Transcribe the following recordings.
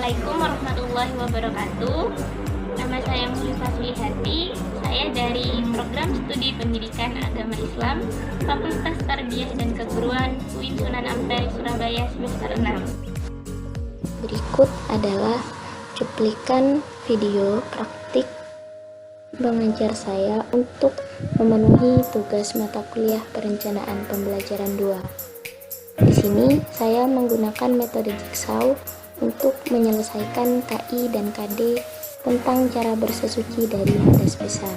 Assalamualaikum warahmatullahi wabarakatuh. Nama saya Mulisa Sulihati. Saya dari Program Studi Pendidikan Agama Islam Fakultas Tarbiyah dan Keguruan UIN Sunan Ampel Surabaya semester 6. Berikut adalah cuplikan video praktik mengajar saya untuk memenuhi tugas mata kuliah perencanaan pembelajaran 2. Di sini saya menggunakan metode jigsaw untuk menyelesaikan KI dan KD tentang cara bersesuci dari hadas besar.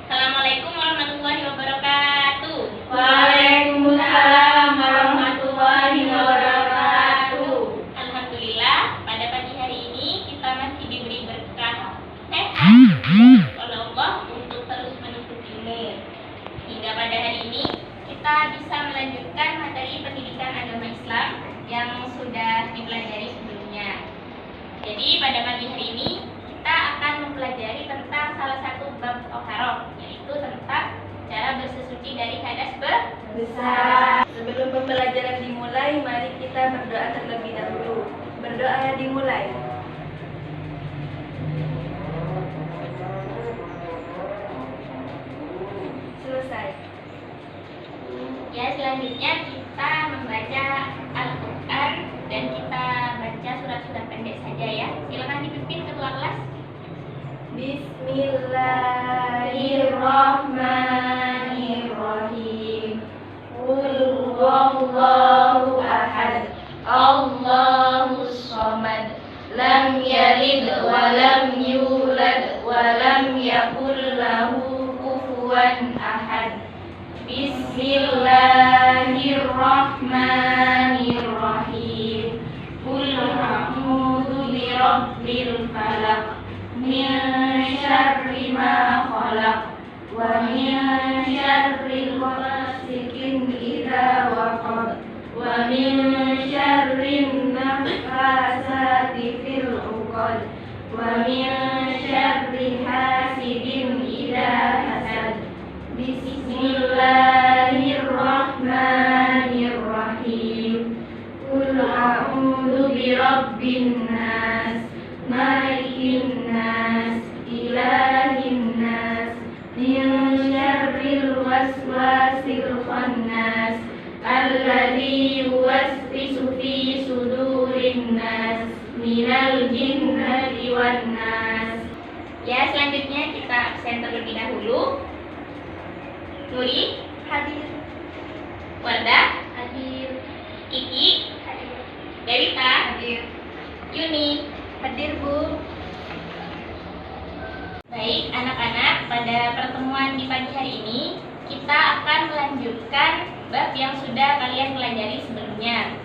Assalamualaikum warahmatullahi wabarakatuh. Waalaikumsalam warahmatullahi wabarakatuh. Alhamdulillah, pada pagi hari ini kita masih diberi berkah sehat oleh Allah untuk terus menuntut ilmu. Hingga pada hari ini kita bisa melanjutkan materi pendidikan agama Islam yang sudah dipelajari sebelumnya. Jadi pada pagi hari ini kita akan mempelajari tentang salah satu bab toharoh, yaitu tentang cara bersesuci dari hadas Besar. Sebelum pembelajaran dimulai, mari kita berdoa terlebih dahulu. Berdoa dimulai. Selesai. Ya, selanjutnya kita membaca Al-Quran dan kita baca surat-surat pendek saja ya. Silakan dipimpin ketua kelas. Bismillahirrahmanirrahim. Qul huwallahu ahad. Allahus samad. Lam yalid wa lam yulad wa lam yakul lahu kufuwan ahad. Bismillahirrahmanirrahim. Qul a'udzu birabbil falaq min syarri ma khalaq wa min syarril ghasiqin idza waqab wa min syarrin naffasati fil 'uqad wa min syarri hasidin idza hasad. Bismillahirrahmanirrahim. Qul a'udzu birabbin nas, malikin nas, ilahin nas, min syarril waswasil khannas, alladzi yuwaswisu fi sudurin nas, minal jinnati wan nas. Ya, selanjutnya kita absen terlebih dahulu. Nuri Hadir. Wardah Hadir. Kiki Dewita Hadir. Yuni. Hadir, Bu. Baik anak-anak, pada pertemuan di pagi hari ini kita akan melanjutkan bab yang sudah kalian pelajari sebelumnya.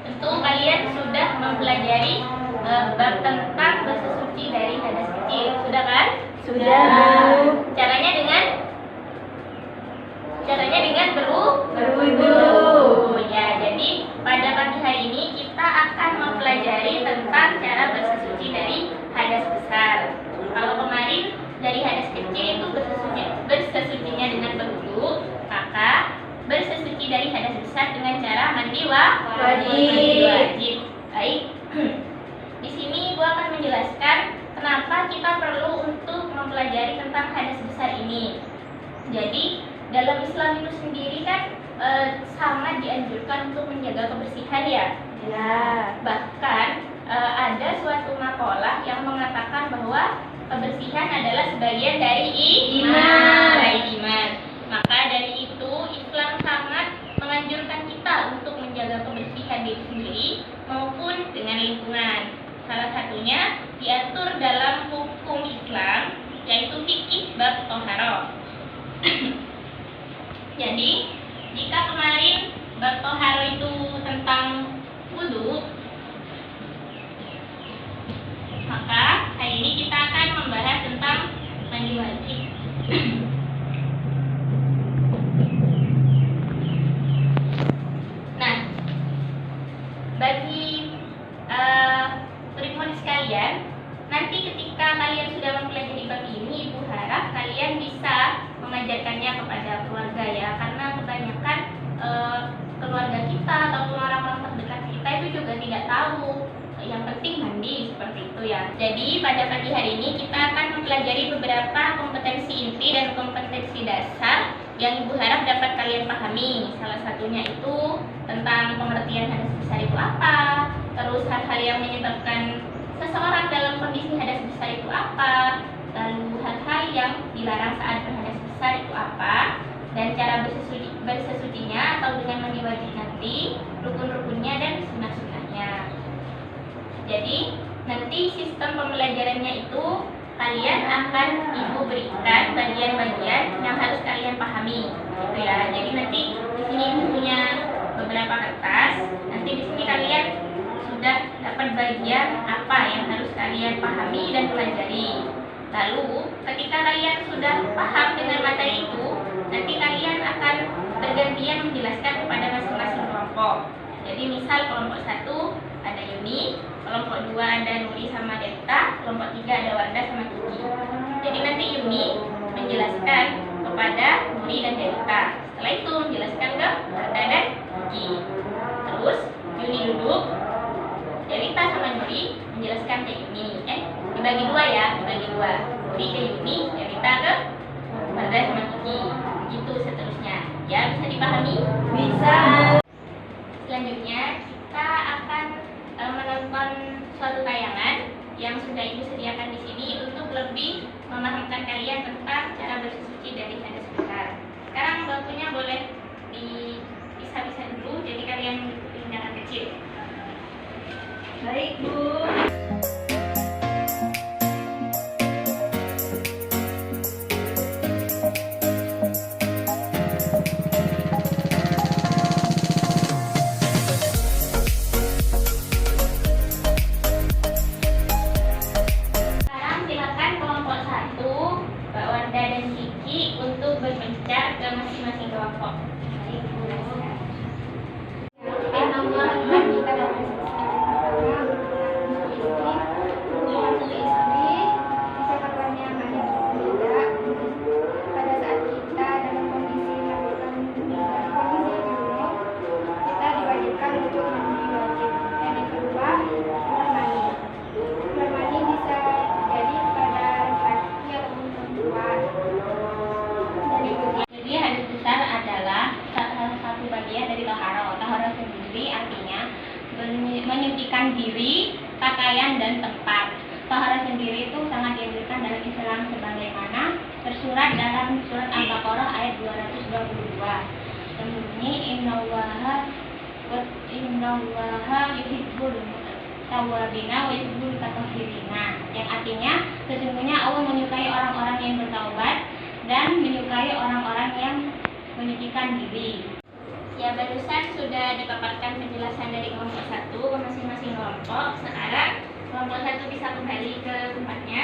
Tentu kalian sudah mempelajari bab tentang bersesuci dari hadas kecil, sudah kan? Sudah, Bu. Caranya dengan Berwudu. Ya, jadi pada pagi hari ini kita akan mempelajari tentang cara bersesuci dari hadas besar. Kalau kemarin dari hadas kecil itu bersesucinya dengan berwudu, maka bersesuci dari hadas besar dengan cara mandi wajib. Baik. Di sini Ibu akan menjelaskan kenapa kita perlu untuk mempelajari tentang hadas besar ini. Jadi dalam Islam itu sendiri kan sangat dianjurkan untuk menjaga kebersihan ya. Ya. Bahkan ada suatu makalah yang mengatakan bahwa kebersihan adalah sebagian dari iman. Maka dari itu Islam sangat menganjurkan kita untuk menjaga kebersihan diri sendiri maupun dengan lingkungan. Salah satunya diatur dalam hukum Islam, yaitu fikih bab toharoh. Jadi, jika kemarin bab toharoh itu tentang wudu, maka hari ini kita akan membahas tentang mandi wajib. Jadi pada pagi hari ini kita akan mempelajari beberapa kompetensi inti dan kompetensi dasar yang Ibu harap dapat kalian pahami. Salah satunya itu tentang pengertian hadas besar itu apa, terus hal-hal yang menyebabkan seseorang dalam kondisi hadas besar itu apa, lalu hal-hal yang dilarang saat berhadas besar itu apa, dan cara bersesucinya atau dengan mandi wajib nanti, rukun-rukunnya dan sunnah-sunnahnya. Jadi nanti sistem pembelajarannya itu kalian akan Ibu berikan bagian-bagian yang harus kalian pahami, gitu ya. Jadi nanti di sini Ibu punya beberapa kertas. Nanti di sini kalian sudah dapat bagian apa yang harus kalian pahami dan pelajari. Lalu ketika kalian sudah paham dengan materi itu, nanti kalian akan bergantian menjelaskan kepada masing-masing kelompok. Jadi misal kelompok 1 ada Yuni, kelompok 2 ada Nuri sama Delta, kelompok 3 ada Wardah sama Kiki. Jadi nanti Yuni menjelaskan kepada Nuri dan Delta. Setelah itu menjelaskan ke Wardah dan Kiki. Terus Yuni duduk, Delta sama Nuri menjelaskan ke Yuni. Dibagi dua ya, dibagi dua. Nuri ke Yuni, Delta ke Wardah sama Kiki. Begitu seterusnya. Ya, bisa dipahami? Bisa. Selanjutnya kita akan menonton suatu tayangan yang sudah Ibu sediakan di sini untuk lebih memahamkan kalian tentang cara bersuci dari hadas besar. Sekarang waktunya boleh dipisah-pisah dulu, jadi kalian mengikuti tindakan kecil. Baik, Bu. Berpencar ke masing-masing kelompok. Menyucikan diri, pakaian, dan tempat. Taharah sendiri itu sangat dianjurkan dalam Islam sebagaimana tersurat dalam surat Al-Baqarah ayat 222. Berbunyi innallaha yuhibbul tawwabina wa yuhibbul mutatahhirina, yang artinya sesungguhnya Allah menyukai orang-orang yang bertaubat dan menyukai orang-orang yang menyucikan diri. Ya, barusan sudah dipaparkan penjelasan dari kelompok 1 ke masing-masing kelompok. Sekarang kelompok 1 bisa kembali ke tempatnya.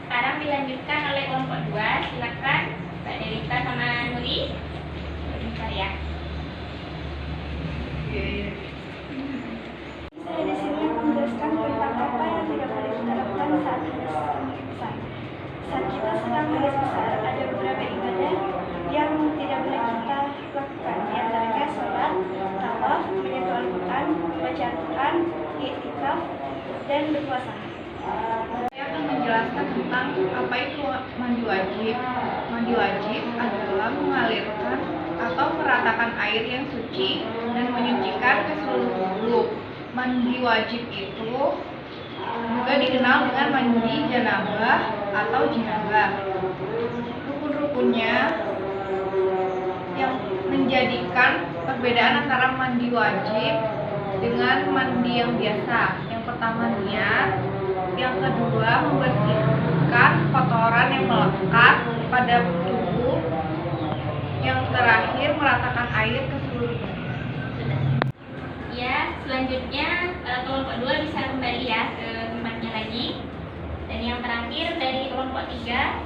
Sekarang dilanjutkan oleh kelompok 2. Silakan Mbak Delita sama Nuri. Bentar ya. Saya di sini menjelaskan tentang apa yang tidak boleh kita lakukan saat hadas besar. Saat kita sedang hadas besar, ada beberapa ibadah yang tidak boleh kita lakukan. Di antaranya sholat, tawaf, menyentuh Al-Quran, baca Al-Quran, i'tikaf, dan berpuasa. Saya akan menjelaskan tentang apa itu mandi wajib. Mandi wajib adalah mengalirkan atau meratakan air yang suci dan menyucikan ke seluruh tubuh. Mandi wajib itu juga dikenal dengan mandi janabah atau jinabah. Rukun-rukunnya yang menjadikan perbedaan antara mandi wajib dengan mandi yang biasa. Yang pertama niat, yang kedua membersihkan kotoran yang melekat pada tubuh, yang terakhir meratakan air ke seluruh tubuh. Ya, selanjutnya kelompok 2 bisa kembali ya ke tempatnya lagi. Dan yang terakhir dari kelompok 3,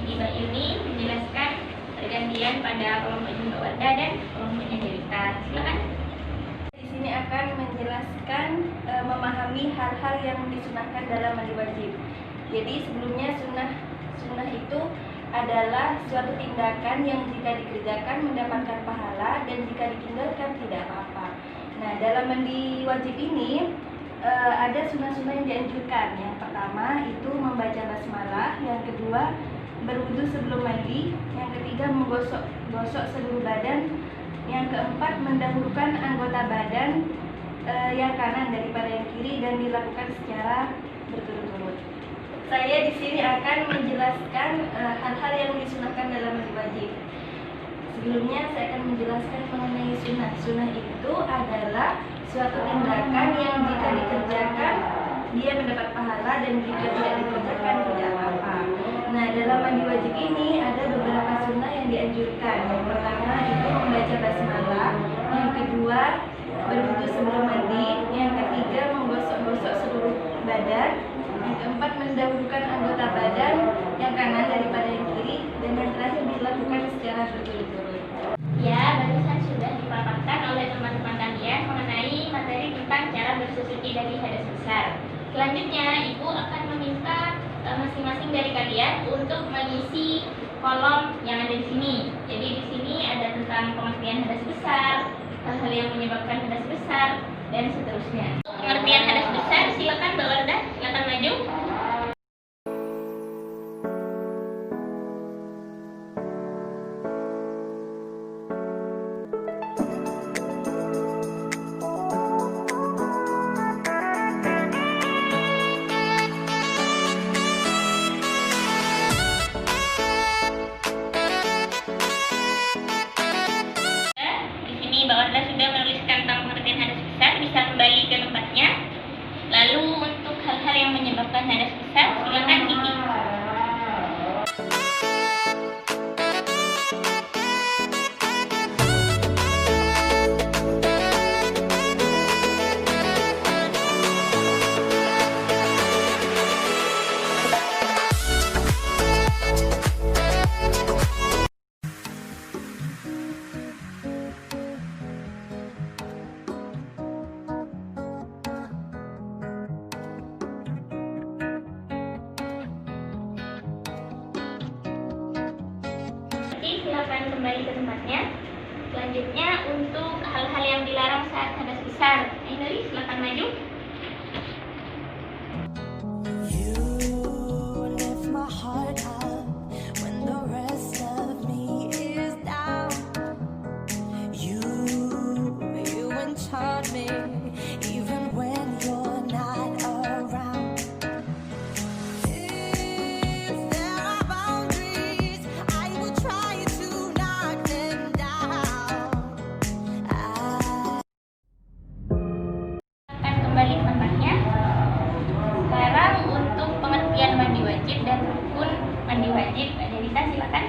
Ibu Yuni menjelaskan pergantian pada kelompok Mbak Wardah dan kelompoknya Delita. Silakan. Di sini akan menjelaskan memahami hal-hal yang disunahkan dalam mandi wajib. Jadi sebelumnya sunnah itu adalah suatu tindakan yang jika dikerjakan mendapatkan pahala dan jika ditinggalkan tidak apa-apa. Nah, dalam mandi wajib ini ada sunnah-sunnah yang dianjurkan. Yang pertama itu membaca basmalah, yang kedua berwudu sebelum mandi, yang ketiga menggosok seluruh badan, yang keempat mendahulukan anggota badan yang kanan daripada yang kiri dan dilakukan secara berturut-turut. Saya di sini akan menjelaskan hal-hal yang disunahkan dalam mandi wajib. Sebelumnya saya akan menjelaskan mengenai sunnah. Sunnah itu adalah suatu tindakan yang jika dikerjakan dia mendapat pahala dan jika tidak dikerjakan tidak apa-apa. Nah, dalam mandi wajib ini ada beberapa sunnah yang dianjurkan. Yang pertama itu membaca basmalah, yang kedua berwudu sebelum mandi, yang ketiga menggosok-gosok seluruh badan, yang keempat mendahulukan anggota badan yang kanan daripada yang kiri, dan yang terakhir dilakukan secara berturut-turut. Ya, barusan sudah dipaparkan oleh teman-teman kalian mengenai materi tentang cara bersuci dari hadas besar. Selanjutnya, Ibu akan meminta masing-masing dari kalian untuk mengisi kolom yang ada di sini. Jadi di sini ada tentang pengertian hadas besar, hal-hal yang menyebabkan hadas besar, dan seterusnya. Untuk pengertian hadas besar, silakan Mbak Wardah, silakan maju. Di sini Mbak Wardah sudah menuliskan tentang pengertian hadas besar, bisa kembali ke tempatnya. Lalu untuk hal-hal yang menyebabkan hadas besar, silakan Kiki. Silakan kembali ke tempatnya. Selanjutnya untuk hal-hal yang dilarang saat hadas besar, Ainuri silakan maju. You lift my heart up when the rest of me is down. You enchant me even when you're not around. If there are boundaries, I will try to knock them down. Akan kembali ke tempatnya. Sekarang untuk pengertian mandi wajib dan rukun mandi wajib, Mbak Delita silakan.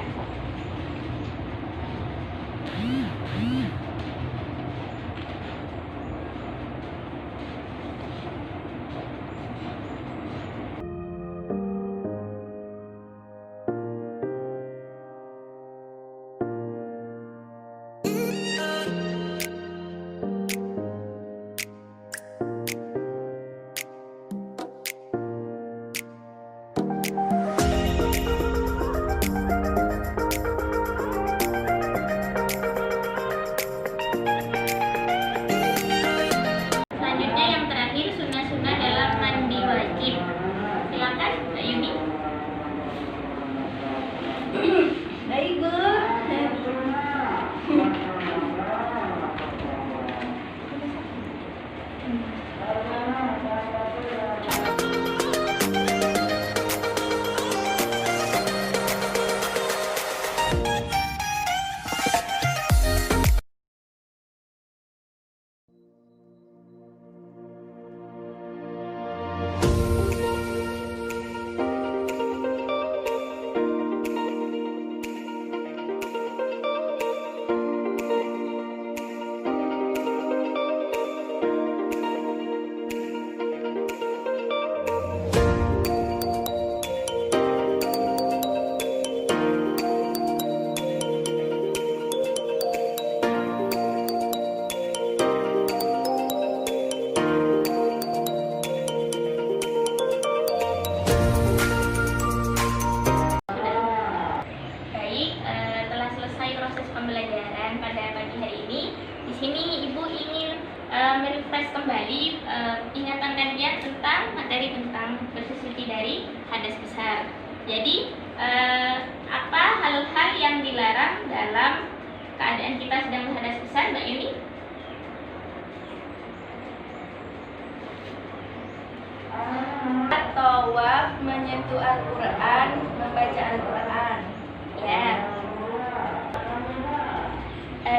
pembelajaran pada pagi hari ini. Di sini Ibu ingin merefresh kembali ingatan kalian tentang materi tentang bersesuci dari hadas besar. Jadi apa hal-hal yang dilarang dalam keadaan kita sedang berhadas besar, Mbak Yuni? Tawaf, menyentuh Al-Quran, membaca Al-Quran. Ya.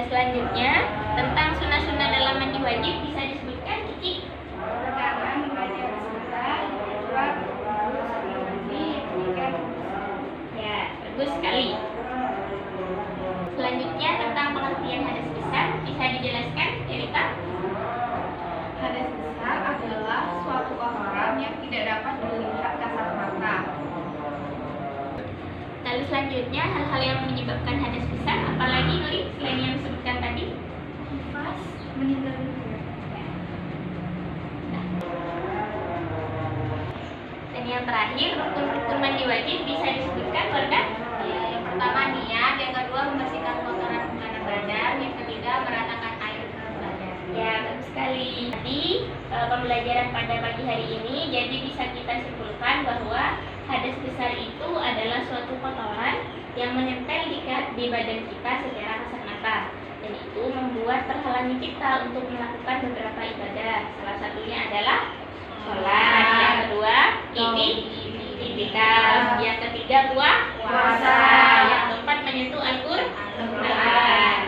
Selanjutnya tentang sunnah-sunnah dalam mandi wajib bisa disebutkan, Kiki? Pertama, membaca bismillah. Kedua, berwudu sebelum mandi. Ketiga, Ya, bagus sekali. Selanjutnya tentang pengertian hadas besar bisa dijelaskan, Erika? Hadas besar adalah suatu kotoran yang tidak dapat dilihat kasat mata. Lalu selanjutnya hal-hal yang menyebabkan hadas besar, apalagi Nuri selain yang disebutkan tadi? nifas, meninggal dunia. Dan yang terakhir, rukun-rukun mandi wajib bisa disebutkan, Warga? Ya, yang pertama niat, yang kedua membersihkan kotoran makanan badan, yang ketiga meratakan air ke badan. Ya, bagus sekali. Jadi pembelajaran pada pagi hari ini jadi bisa kita simpulkan bahwa hadas besar itu adalah suatu kotoran yang menempel di badan kita secara kasat mata, dan itu membuat terhalangi kita untuk melakukan beberapa ibadah. Salah satunya adalah sholat, yang kedua itikaf, yang ketiga puasa, yang keempat menyentuh Al-Quran.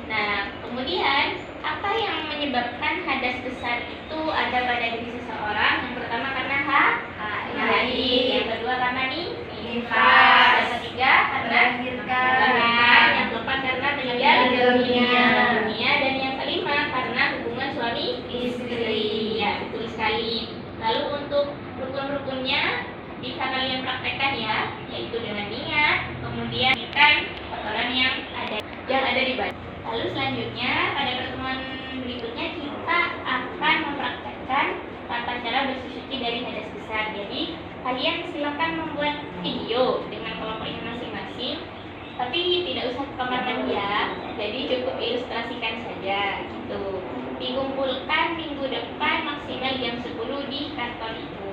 Nah, kemudian apa yang menyebabkan hadas besar itu ada pada diri seseorang? Yang pertama karena haid, yang kedua karena nifas, yang ketiga karena melahirkan, yang keempat karena meninggal dunia, dan yang kelima karena hubungan suami istri. Ya, betul sekali. Lalu untuk rukun-rukunnya bisa kalian praktekkan ya, yaitu dengan niat, kemudian kotoran yang ada di badan. Lalu selanjutnya pada pertemuan berikutnya kita akan mempraktekkan tata cara bersuci dari hadas besar. Jadi kalian silakan membuat video dengan kelompoknya masing-masing, tapi tidak usah ke kamar mandi ya. Jadi cukup ilustrasikan saja gitu. Dikumpulkan minggu depan maksimal jam 10 di kantor itu.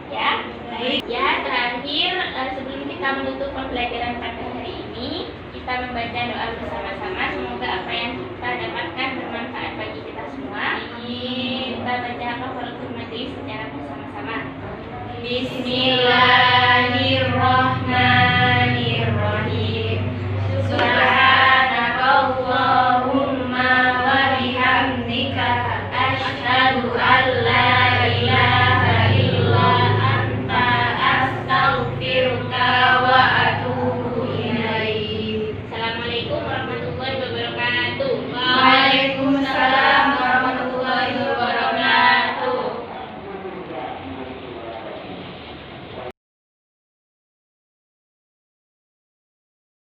Ya, baik. Ya, terakhir sebelum kita menutup pembelajaran pada hari ini, kita membaca doa bersama-sama. Semoga apa yang kita dapatkan bermanfaat bagi kita semua. Kita baca kafaratul majlis secara bersama-sama. Bismillah.